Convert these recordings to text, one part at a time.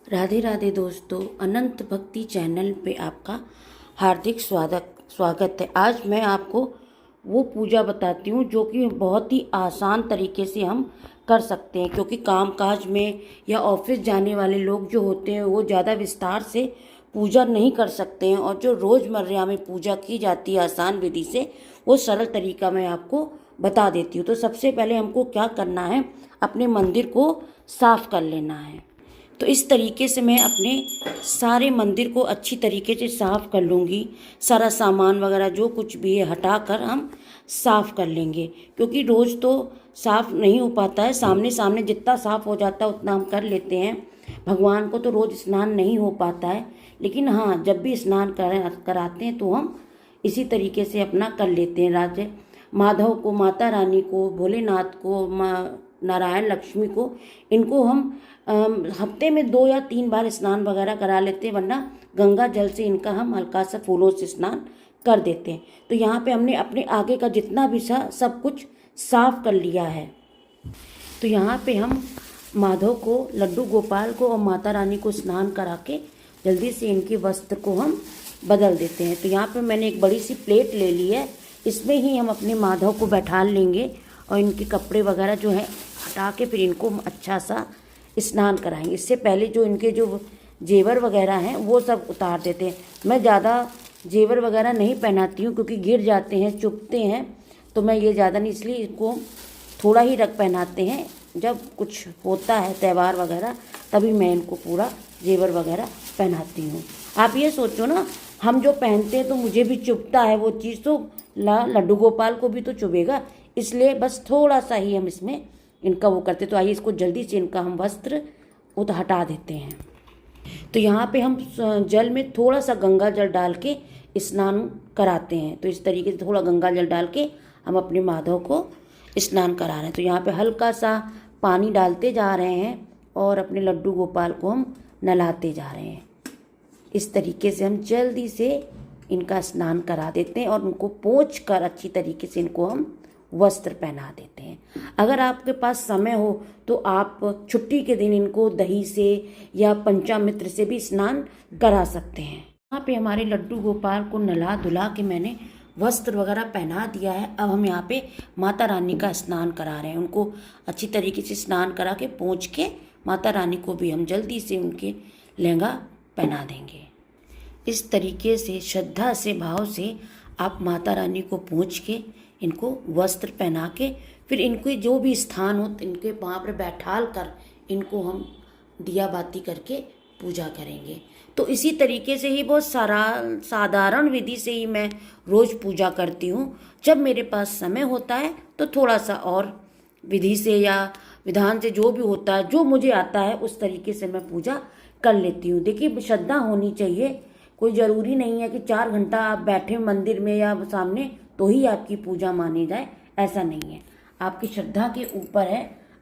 राधे राधे दोस्तों, अनंत भक्ति चैनल पे आपका हार्दिक स्वागत है। आज मैं आपको वो पूजा बताती हूँ जो कि बहुत ही आसान तरीके से हम कर सकते हैं, क्योंकि कामकाज में या ऑफिस जाने वाले लोग जो होते हैं वो ज़्यादा विस्तार से पूजा नहीं कर सकते हैं, और जो रोज़मर्रा में पूजा की जाती है आसान विधि से, वो सरल तरीका मैं आपको बता देती हूँ। तो सबसे पहले हमको क्या करना है, अपने मंदिर को साफ़ कर लेना है। तो इस तरीके से मैं अपने सारे मंदिर को अच्छी तरीके से साफ़ कर लूँगी। सारा सामान वगैरह जो कुछ भी है हटा कर हम साफ़ कर लेंगे, क्योंकि रोज़ तो साफ़ नहीं हो पाता है। सामने सामने जितना साफ़ हो जाता है उतना हम कर लेते हैं। भगवान को तो रोज़ स्नान नहीं हो पाता है, लेकिन हाँ, जब भी स्नान कराते हैं तो हम इसी तरीके से अपना कर लेते हैं। राधे माधव को, माता रानी को, भोलेनाथ को, नारायण लक्ष्मी को, इनको हम हफ्ते में 2 या 3 बार स्नान वगैरह करा लेते हैं, वरना गंगा जल से इनका हम हल्का सा फूलों से स्नान कर देते हैं। तो यहाँ पे हमने अपने आगे का जितना भी सब कुछ साफ कर लिया है। तो यहाँ पे हम माधव को, लड्डू गोपाल को और माता रानी को स्नान करा के जल्दी से इनके वस्त्र को हम बदल देते हैं। तो यहाँ पे मैंने एक बड़ी सी प्लेट ले ली है, इसमें ही हम अपने माधव को बैठा लेंगे और इनके कपड़े वगैरह जो है हटा के फिर इनको अच्छा सा स्नान कराएंगे। इससे पहले जो इनके जो जेवर वगैरह हैं वो सब उतार देते हैं। मैं ज़्यादा जेवर वगैरह नहीं पहनाती हूँ, क्योंकि गिर जाते हैं, चुभते हैं, तो मैं ये ज़्यादा नहीं, इसलिए इनको थोड़ा ही रख पहनाते हैं। जब कुछ होता है त्यौहार वगैरह तभी मैं इनको पूरा जेवर वगैरह पहनाती हूँ। आप ये सोचो ना, हम जो पहनते हैं तो मुझे भी चुभता है वो चीज़, तो लड्डू गोपाल को भी तो चुभेगा, इसलिए बस थोड़ा सा ही हम इसमें इनका वो करते। तो आइए इसको जल्दी से इनका हम वस्त्र हटा देते हैं। तो यहाँ पे हम जल में थोड़ा सा गंगा जल डाल के स्नान कराते हैं। तो इस तरीके से थोड़ा गंगा जल डाल के हम अपने माधव को स्नान करा रहे हैं। तो यहाँ पे हल्का सा पानी डालते जा रहे हैं और अपने लड्डू गोपाल को हम नहलाते जा रहे हैं। इस तरीके से हम जल्दी से इनका स्नान करा देते हैं और उनको पोंछ कर अच्छी तरीके से इनको हम वस्त्र पहना देते हैं। अगर आपके पास समय हो तो आप छुट्टी के दिन इनको दही से या पंचामृत से भी स्नान करा सकते हैं। यहाँ पे हमारे लड्डू गोपाल को नला धुला के मैंने वस्त्र वगैरह पहना दिया है। अब हम यहाँ पे माता रानी का स्नान करा रहे हैं। उनको अच्छी तरीके से स्नान करा के पोंछ के माता रानी को भी हम जल्दी से उनके लहंगा पहना देंगे। इस तरीके से श्रद्धा से, भाव से आप माता रानी को पोंछ के इनको वस्त्र पहना के फिर इनके जो भी स्थान हो इनके वहाँ पर बैठाल कर इनको हम दिया बाती करके पूजा करेंगे। तो इसी तरीके से ही बहुत साधारण विधि से ही मैं रोज़ पूजा करती हूँ। जब मेरे पास समय होता है तो थोड़ा सा और विधि से या विधान से जो भी होता है, जो मुझे आता है उस तरीके से मैं पूजा कर लेती हूँ। देखिए, श्रद्धा होनी चाहिए। कोई ज़रूरी नहीं है कि 4 घंटा आप बैठे मंदिर में या सामने तो ही आपकी पूजा मानी जाए, ऐसा नहीं है। आपकी श्रद्धा के ऊपर है।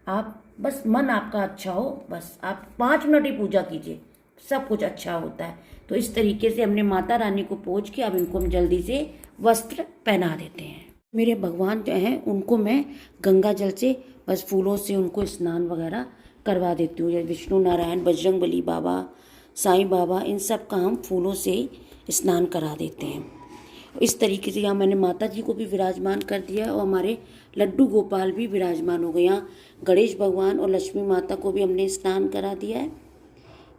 आप बस मन आपका अच्छा हो, बस आप 5 मिनट ही पूजा कीजिए, सब कुछ अच्छा होता है। तो इस तरीके से हमने माता रानी को पोंछ के अब इनको हम जल्दी से वस्त्र पहना देते हैं। मेरे भगवान जो हैं उनको मैं गंगा जल से बस फूलों से उनको स्नान वगैरह करवा देती हूँ। जैसे विष्णु, नारायण, बजरंगबली बाबा, साईं बाबा, इन सब का हम फूलों से ही स्नान करा देते हैं। इस तरीके से यहाँ मैंने माता जी को भी विराजमान कर दिया और हमारे लड्डू गोपाल भी विराजमान हो गए। यहाँ गणेश भगवान और लक्ष्मी माता को भी हमने स्नान करा दिया है।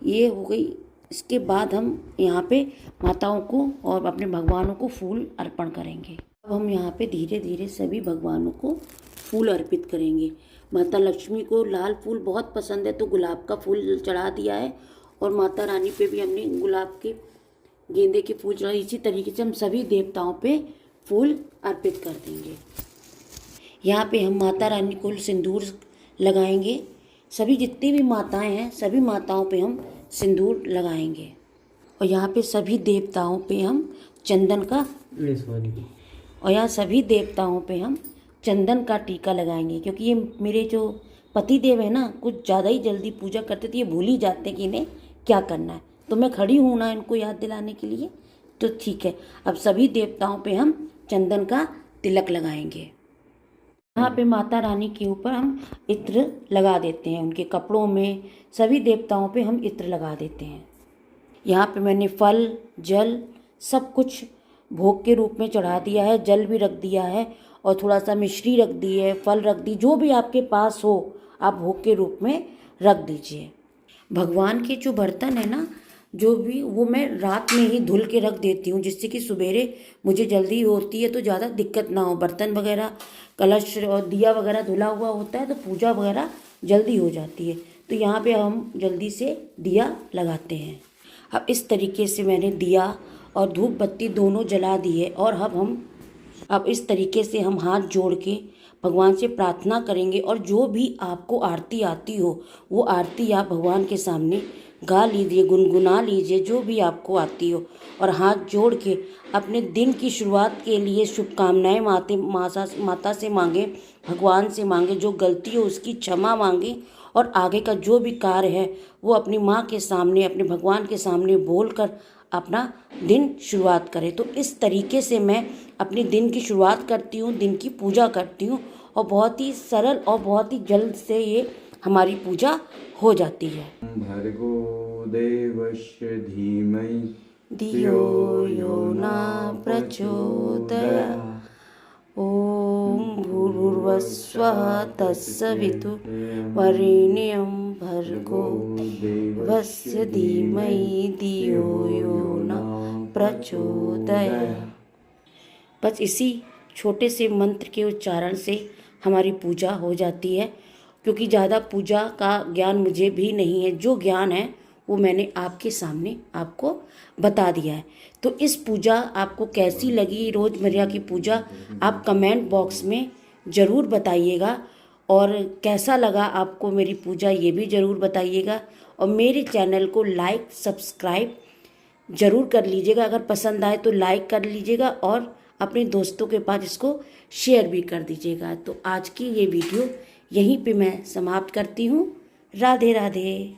ये हो गई। इसके बाद हम यहाँ पे माताओं को और अपने भगवानों को फूल अर्पण करेंगे। अब हम यहाँ पे धीरे धीरे सभी भगवानों को फूल अर्पित करेंगे। माता लक्ष्मी को लाल फूल बहुत पसंद है, तो गुलाब का फूल चढ़ा दिया है, और माता रानी पे भी हमने गुलाब के, गेंदे के फूल चढ़ाए। इसी तरीके से हम सभी देवताओं पे फूल अर्पित कर देंगे। यहाँ पे हम माता रानी को सिंदूर लगाएंगे। सभी जितनी भी माताएं हैं सभी माताओं पे हम सिंदूर लगाएंगे, और यहाँ पे सभी देवताओं पे हम चंदन का सभी देवताओं पे हम चंदन का टीका लगाएंगे। क्योंकि ये मेरे जो पति देव है ना, कुछ ज़्यादा ही जल्दी पूजा करते थे, ये भूल ही जाते कि इन्हें क्या करना है। तो मैं खड़ी हूँ ना इनको याद दिलाने के लिए। तो ठीक है, अब सभी देवताओं पे हम चंदन का तिलक लगाएंगे। यहाँ पे माता रानी के ऊपर हम इत्र लगा देते हैं, उनके कपड़ों में, सभी देवताओं पे हम इत्र लगा देते हैं। यहाँ पे मैंने फल जल सब कुछ भोग के रूप में चढ़ा दिया है, जल भी रख दिया है और थोड़ा सा मिश्री रख दी है, फल रख दी, जो भी आपके पास हो आप भोग के रूप में रख दीजिए। भगवान के जो बर्तन है ना, जो भी, वो मैं रात में ही धुल के रख देती हूँ, जिससे कि सवेरे मुझे जल्दी होती है तो ज़्यादा दिक्कत ना हो। बर्तन वगैरह, कलश और दिया वगैरह धुला हुआ होता है तो पूजा वगैरह जल्दी हो जाती है। तो यहाँ पे हम जल्दी से दिया लगाते हैं। अब इस तरीके से मैंने दिया और धूप बत्ती दोनों जला दिए और अब इस तरीके से हम हाथ जोड़ के भगवान से प्रार्थना करेंगे और जो भी आपको आरती आती हो वो आरती आप भगवान के सामने गा लीजिए, गुनगुना लीजिए, जो भी आपको आती हो। और हाथ जोड़ के अपने दिन की शुरुआत के लिए शुभकामनाएं माता से मांगे, भगवान से मांगे, जो गलती हो उसकी क्षमा मांगे और आगे का जो भी कार्य है वो अपनी माँ के सामने, अपने भगवान के सामने बोलकर अपना दिन शुरुआत करें। तो इस तरीके से मैं अपने दिन की शुरुआत करती हूँ, दिन की पूजा करती हूँ और बहुत ही सरल और बहुत ही जल्द से ये हमारी पूजा हो जाती है। भर्गो देवस्य धीमहि धियो यो न प्रचोदयात्। ओम भूर्भुवस्वः तत्सवितुर्वरेण्यं भर्गो देवस्य धीमहि धियो यो न प्रचोदयात्। बस इसी छोटे से मंत्र के उच्चारण से हमारी पूजा हो जाती है, क्योंकि ज़्यादा पूजा का ज्ञान मुझे भी नहीं है। जो ज्ञान है वो मैंने आपके सामने आपको बता दिया है। तो इस पूजा आपको कैसी लगी, रोज़मर्रा की पूजा, आप कमेंट बॉक्स में ज़रूर बताइएगा। और कैसा लगा आपको मेरी पूजा ये भी ज़रूर बताइएगा। और मेरे चैनल को लाइक सब्सक्राइब ज़रूर कर लीजिएगा। अगर पसंद आए तो लाइक कर लीजिएगा और अपने दोस्तों के पास इसको शेयर भी कर दीजिएगा। तो आज की ये वीडियो यहीं पे मैं समाप्त करती हूँ। राधे राधे।